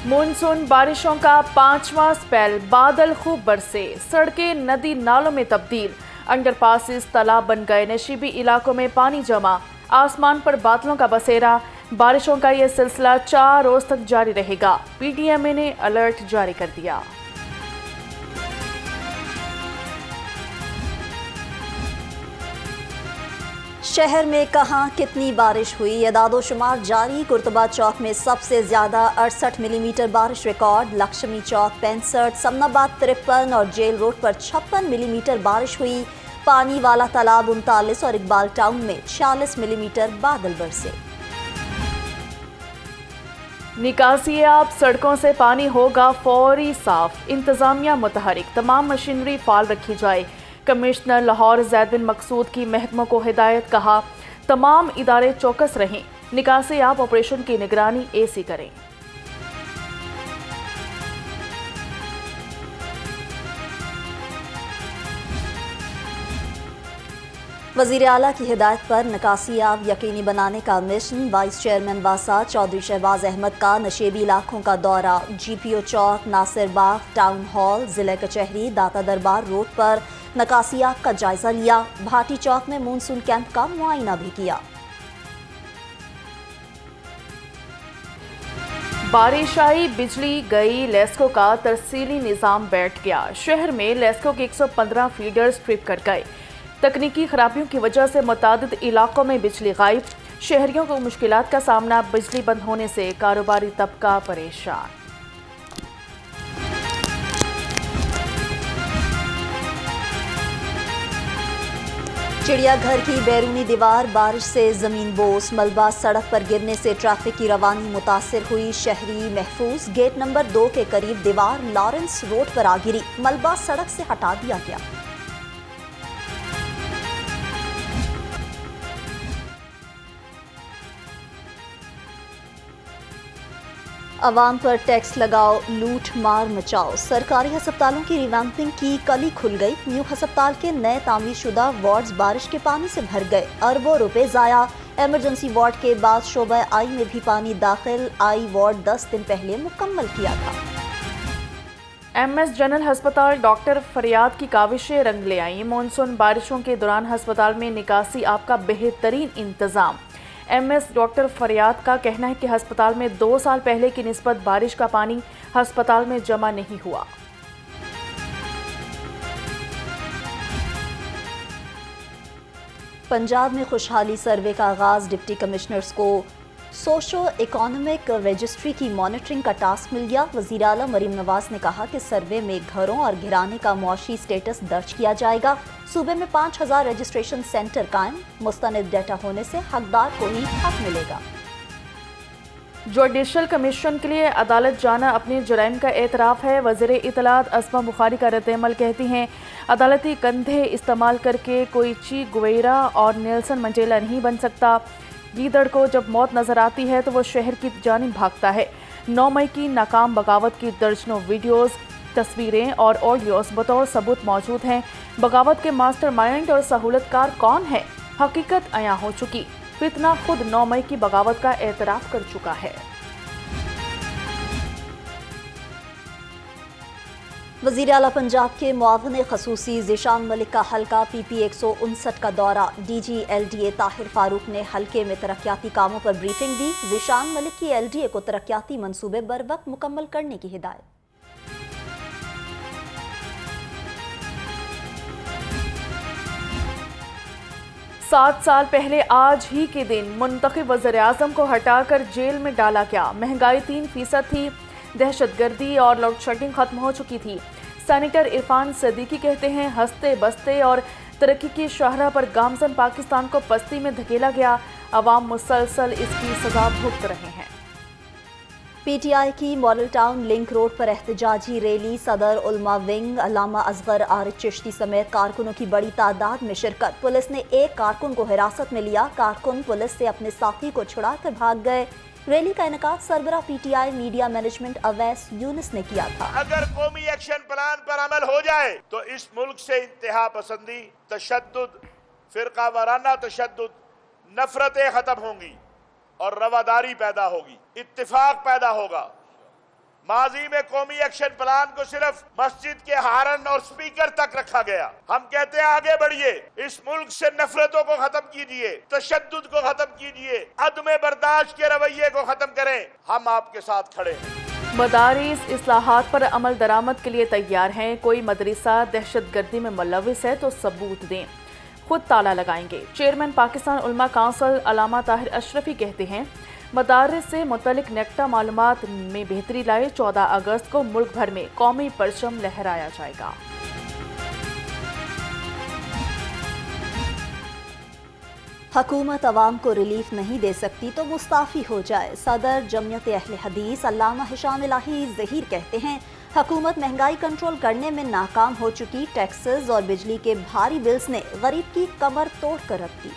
Monsoon बारिशों का 5वां स्पेल, बादल खूब बरसे, सड़कें नदी नालों में तब्दील, अंडरपासेस तालाब बन गए, नशीबी इलाकों में पानी जमा, आसमान पर बादलों का बसेरा। बारिशों का ये सिलसिला 4 रोज तक जारी रहेगा। पीटीएमए ने अलर्ट जारी कर दिया। शहर में कहां कितनी बारिश हुई, एदादोशुमार जारी। कुर्तबा चौक में सबसे ज्यादा 68 मिलीमीटर बारिश रिकॉर्ड, लक्ष्मी चौक 65, समनाबाद 53 और जेल रोड पर 56 मिलीमीटर बारिश हुई। पानी वाला तालाब 39 और इकबाल टाउन में 46 मिलीमीटर बादल बरसे। निकासियाब सड़कों से पानी होगा फौरी साफ, इंतजामिया मुतहरिक, तमाम मशीनरी फाल रखी जाए। कमिश्नर लाहौर ज़ैद बिन मकसूद की महकमों को हिदायत, कहा तमाम इदारे चौकस रहें, निकासियाब ऑपरेशन की निगरानी एसी करें। वज़ीर आला की हिदायत पर निकासियाब यकीनी बनाने का मिशन। वाइस चेयरमैन वासा चौधरी शहबाज अहमद का नशेबी इलाकों का दौरा। GPO चौक, नासिर बाग, टाउन हॉल, जिला कचहरी, दाता दरबार रोड पर निकासियाब का जायजा लिया। भाटी चौक में मानसून कैंप का मुआयना भी किया। बारिश आई, बिजली गई, लेस्को का तरसीली निज़ाम बैठ गया। शहर में लेस्को के 115 फीडर्स ट्रिप कर गए। तकनीकी खराबियों की वजह से मुतादिद इलाकों में बिजली गायब। शहरियों को मुश्किलात का सामना, बिजली बंद होने से कारोबारी तबका परेशान। चिड़ियाघर की बैरूनी दीवार बारिश से जमीन बोस, मलबा सड़क पर गिरने से ट्रैफिक की रवानी मुतासिर हुई। शहरी महफूज गेट नंबर 2 के करीब दीवार लॉरेंस रोड पर आ गिरी, मलबा सड़क से हटा दिया गया। अवाम पर टैक्स लगाओ, लूट मार मचाओ। सरकारी अस्पतालों की रिवैम्पिंग की कली खुल गई। न्यू अस्पताल के नए तामीर शुदा वार्ड्स बारिश के पानी से भर गए, अरबों रुपए जाया। इमरजेंसी वार्ड के बाद शोबा आई में भी पानी दाखिल। आई वार्ड 10 दिन पहले मुकम्मल किया था। MS जनरल अस्पताल डॉक्टर फरियाद की काविशें रंग ले आई। मानसून बारिशों के दौरान अस्पताल में निकासी आपका बेहतरीन इंतजाम। MS डॉक्टर फरियाद का कहना है कि अस्पताल में 2 साल पहले की निस्बत बारिश का पानी अस्पताल में जमा नहीं हुआ। पंजाब में खुशहाली सर्वे का आगाज। डिप्टी कमिश्नर्स को सोशो इकोनॉमिक रजिस्ट्री की मॉनिटरिंग का टास्क मिल गया। वज़ीर आला मरीम नवाज ने कहा कि सर्वे में घरों और घराने का मुआशी स्टेटस दर्ज किया जाएगा। सूबे में 5000 रजिस्ट्रेशन सेंटर कायम। मुस्तनिद डाटा होने से हकदार को ही हक मिलेगा। जुडिशल कमीशन के लिए अदालत जाना अपने जुराइम का एतराफ़ है। वज़ीर इत्तलात अस्मा बुखारी का रद्द-ए-अमल कहती हैं, अदालती कंधे इस्तेमाल करके कोई ची गुवेरा और नेल्सन मंडेला नहीं बन सकता। गीदड़ को जब मौत नजर आती है तो वो शहर की जानिब भागता है। 9 मई की नाकाम बगावत की दर्जनों वीडियोस, तस्वीरें और ऑडियोस बतौर सबूत मौजूद हैं। बगावत के मास्टरमाइंड और सहूलतकार कौन है, हकीकत अयां हो चुकी। फितना खुद 9 मई की बगावत का एतराफ़ कर चुका है। वज़ीर आला पंजाब के मुआविन खसूसी ज़ीशान मलिक का हल्का PP 159 का दौरा। DG LDA ताहिर फारूक ने हल्के में तरक्याती कामों पर ब्रीफिंग दी। ज़ीशान मलिक की LDA को तरक्याती मंसूबे बर वक्त मुकम्मल करने की हिदायत। 7 साल पहले आज ही के दिन मुंतखब वज़ीर-ए-आज़म को हटाकर जेल में डाला गया। महंगाई 3% थी, दहशतगर्दी और लोड शेडिंग खत्म हो चुकी थी। सेनेटर इरफान सदीकी कहते हैं, हंसते बसते और तरक्की की शाहराह पर गामजन पाकिस्तान को पस्ती में धकेला गया। अवाम मुसलसल इसकी सजा भुगत रहे हैं। PTI की मॉडल टाउन लिंक रोड पर एहतजाजी रैली। सदर उलमा विंग अल्लामा असगर आरिफ चिश्ती समेत कारकुनों की बड़ी तादाद में शिरकत। पुलिस ने एक कारकुन को हिरासत में लिया। कारकुन पुलिस से अपने साथी को छुड़ा कर भाग गए। रैली का इनेकाद सरबरा PTI media management Awais Younis ने किया था। अगर कौमी एक्शन प्लान पर अमल हो जाए तो इस मुल्क से इंतहा पसंदी, तशद्दुद, फिरका वाराना तशद्दुद, नफरतें खत्म होंगी और रवादारी पैदा होगी, इत्तिफाक पैदा होगा। माजी में कौमी एक्शन प्लान को सिर्फ मस्जिद के हारन और स्पीकर तक रखा गया। हम कहते हैं आगे बढ़िए, इस मुल्क से नफरतों को खत्म कीजिए, तशद्दुद को खत्म कीजिए, अदम बर्दाश्त के रवैये को खत्म करें। हम आपके साथ खड़े हैं। मदारिस इस्लाहात पर अमल दरामद के लिए तैयार हैं। कोई मदरसा दहशतगर्दी में मुलविस है तो सबूत दें, खुद ताला लगाएंगे। चेयरमैन पाकिस्तान उलमा काउंसिल अल्लामा ताहिर अशरफी कहते हैं मदारिस से मुतल्लिक नेक्टा मालूमात में बेहतरी लाए। 14 अगस्त को मुल्क भर में कौमी परचम लहराया जाएगा। हुकूमत अवाम को रिलीफ नहीं दे सकती तो मुस्ताफ़ी हो जाए। सदर जमियत अहले हदीस अल्लामा हिशाम इलाही ज़हीर कहते हैं हुकूमत महंगाई कंट्रोल करने में नाकाम हो चुकी। टैक्सेस और बिजली के भारी बिल्स ने गरीब की कमर तोड़ कर रख दी।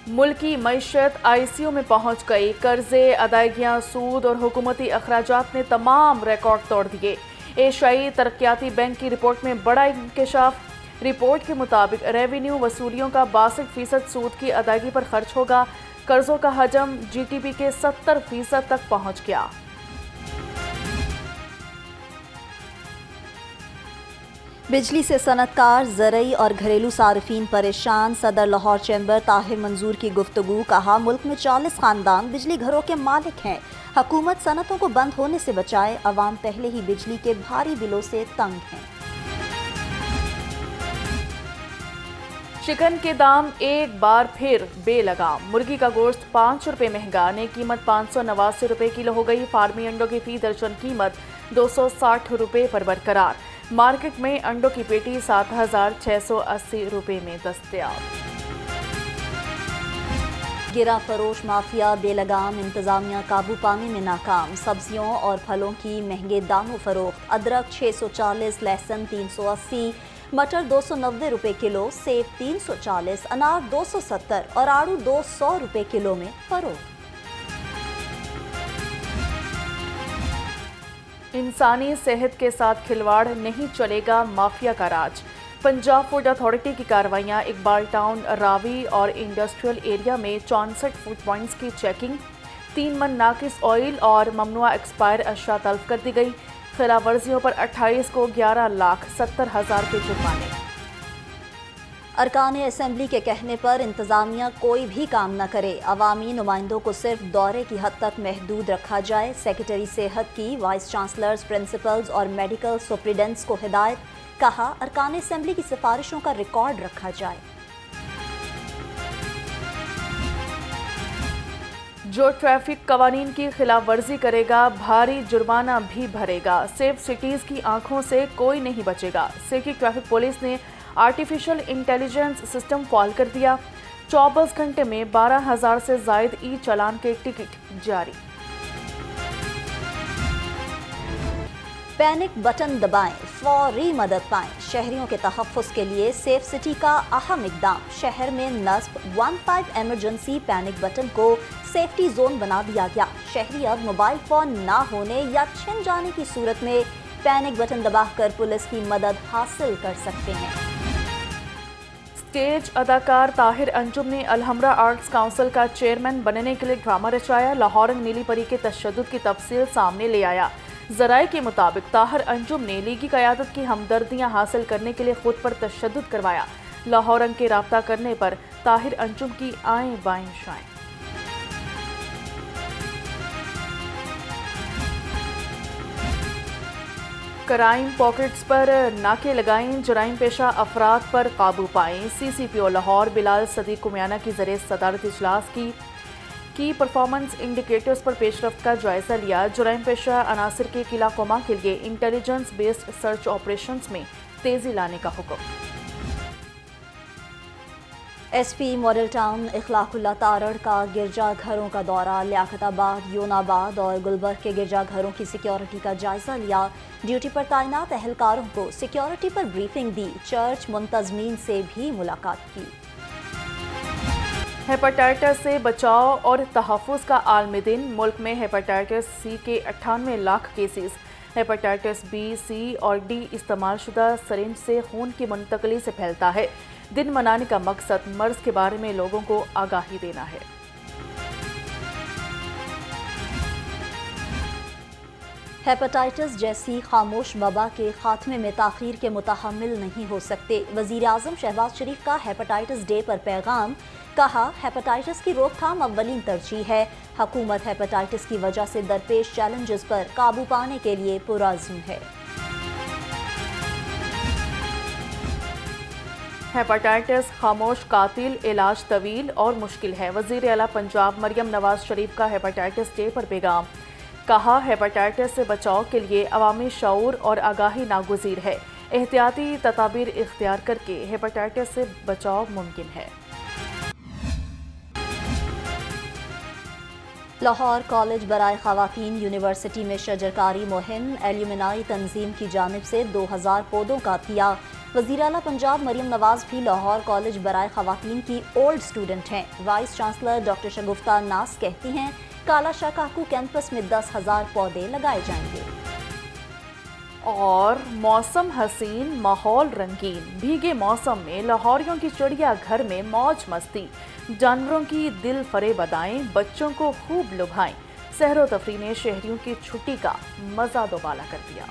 मुल्क की मईशत ICU में पहुंच गई। कर्जे, अदायगियां, सूद और हुकूमती अखराजात ने तमाम रिकॉर्ड तोड़ दिए। एशियाई तरक्याती बैंक की रिपोर्ट में बड़ा इंकशाफ। रिपोर्ट के मुताबिक रेवेन्यू वसूलियों का 62% सूद की अदायगी पर खर्च होगा। कर्जों का हजम GDP के 70% तक पहुंच गया। बिजली से सनतकार, ज़रई और घरेलू सार्फिन परेशान। सदर लाहौर चैम्बर ताहिर मंजूर की गुफ्तगू। कहा मुल्क में 40 खानदान बिजली घरों के मालिक हैं। हुकूमत सनतों को बंद होने से बचाए। अवाम पहले ही बिजली के भारी बिलों से तंग हैं। चिकन के दाम एक बार फिर बेलगाम। मुर्गी का गोश्त 5 रुपये महंगा, नई कीमत 589 रुपये किलो हो गई। फार्मी अंडों की फी दर्जन कीमत 260 रुपये पर बरकरार। मार्केट में अंडों की पेटी 7,680 रुपये में दस्तयाब। गिरा फरोश माफिया बेलगाम, इंतजामिया काबू पाने में नाकाम। सब्जियों और फलों की महंगे दामों फरोख्त। अदरक 640, लहसुन 380, मटर 290 रुपये किलो, सेब 340, अनार 270 और आड़ू 200 रुपये किलो में फरोख्त। इंसानी सेहत के साथ खिलवाड़ नहीं, चलेगा माफिया का राज। पंजाब फूड अथॉरिटी की कार्रवाइयां। इकबाल टाउन, रावी और इंडस्ट्रियल एरिया में 64 फूड पॉइंट्स की चेकिंग। 3 मन नाकिस ऑयल और ममनुआ एक्सपायर अशिया तल्फ कर दी गई। खिलाफ वर्जियों पर 28 को 11,70,000 के जुर्माने। अरकान असेंबली के कहने पर इंतजामिया कोई भी काम न करे। अवामी नुमाइंदों को सिर्फ दौरे की हद तक महदूद रखा जाए। सेक्रेटरी सेहत की वाइस चांसलर्स, प्रिंसिपल्स और मेडिकल सुप्रिटेंडेंट्स को हिदायत। कहा अरकान असेंबली की सिफारिशों का रिकॉर्ड रखा जाए। जो ट्रैफिक कवानीन की खिलाफ वर्जी करेगा भारी जुर्माना भी भरेगा। सेफ सिटीज की आंखों से कोई नहीं बचेगा। सिटी ट्रैफिक पुलिस ने आर्टिफिशियल इंटेलिजेंस सिस्टम फॉल कर दिया। 24 घंटे में 12,000 से जायद चालान के टिकट जारी। पैनिक बटन दबाएं, फौरी मदद पाएं। शहरियों के तहफ़्फ़ुज़ के लिए सेफ सिटी का अहम इक़दाम। शहर में नस्ब 15 एमरजेंसी पैनिक बटन को सेफ्टी जोन बना दिया गया। शहरी अब मोबाइल फ़ोन ना होने या छिन जाने की सूरत में पैनिक बटन दबाकर पुलिस की मदद हासिल कर सकते हैं। स्टेज अदाकार ताहिर अंजुम ने अलहमरा आर्ट्स काउंसिल का चेयरमैन बनने के लिए ड्रामा रचाया। लाहौर में नीली परी के तशद्दुद की तफसील सामने ले आया। ज़राए के मुताबिक ताहिर अंजुम ने लीगी क़यादत की हमदर्दियाँ हासिल करने के लिए खुद पर तशद्दुद करवाया। लाहौरन के राब्ता करने पर ताहिर अंजुम की आएँ बाएँ शाएँ। क्राइम पॉकेट्स पर नाके लगाएं, जराइम पेशा अफराद पर काबू पाएं। CCPO लाहौर बिलाल सदीक कुमियाना की ज़रिए सदारत इजलास की परफॉर्मेंस इंडिकेटर्स पर पेशरफ्त का जायजा लिया। जराइम पेशा अनासर के किला कोमा के लिए इंटेलिजेंस बेस्ड सर्च ऑपरेशंस में तेजी लाने का हुक्म। SP मॉडल टाउन इखलाकुल्ला तारड़ का गिरजा घरों का दौरा। लियाकताबाद, योनाबाद और गुलबर्ग के गिरजा घरों की सिक्योरिटी का जायजा लिया। ड्यूटी पर तैनात अहलकारों को सिक्योरिटी पर ब्रीफिंग दी। चर्च मुंतजमीन से भी मुलाकात की। हेपेटाइटिस से बचाव और तहफ़्फ़ुज़ का आलमी दिन। मुल्क में हेपेटाइटिस C के 98 lakh cases. Hepatitis B, C और D इस्तेमालशुदा सरिंज से खून की मुंतकली से फैलता है। दिन मनाने का मकसद मर्ज़ के बारे में लोगों को आगाही देना है। हेपेटाइटिस जैसी खामोश वबा के खात्मे में ताखीर के मुतहम्मिल नहीं हो सकते। वज़ीर आज़म शहबाज शरीफ का हेपेटाइटिस डे पर पैगाम। कहा, हेपेटाइटिस की रोकथाम अव्वलीन तरजीह है। हुकूमत हेपेटाइटिस की वजह से दरपेश चैलेंजेस पर काबू पाने के लिए पुरअज़्म है। हेपेटाइटिस खामोश कातिल, इलाज तवील और मुश्किल है। वज़ीर आला पंजाब मरियम नवाज शरीफ का हेपेटाइटिस डे पर पैगाम। कहा, हेपेटाइटिस से बचाव के लिए अवामी शऊर और आगाही नागुज़ीर है। एहतियाती तदाबीर इख्तियार करके हेपेटाइटिस से बचाव मुमकिन है। लाहौर कॉलेज बराए ख़वातीन यूनिवर्सिटी में शजरकारी मुहिम। एल्यूमिनाई तंजीम की जानिब से 2000 पौधों का अतिया। वज़ीर आला पंजाब मरियम नवाज भी लाहौर कॉलेज बराए ख़वातीन की ओल्ड स्टूडेंट हैं। वाइस चांसलर डॉक्टर शगुफ्ता नास कहती हैं, काला शाह काकू कैंपस में 10,000 पौधे लगाए जाएंगे। और मौसम हसीन, माहौल रंगीन। भीगे मौसम में लाहौरियों की चिड़िया घर में मौज मस्ती। जानवरों की दिल फरेब अदाएं बच्चों को खूब लुभाएं। सहरो तफरी ने शहरियों की छुट्टी का मजा दोबाला कर दिया।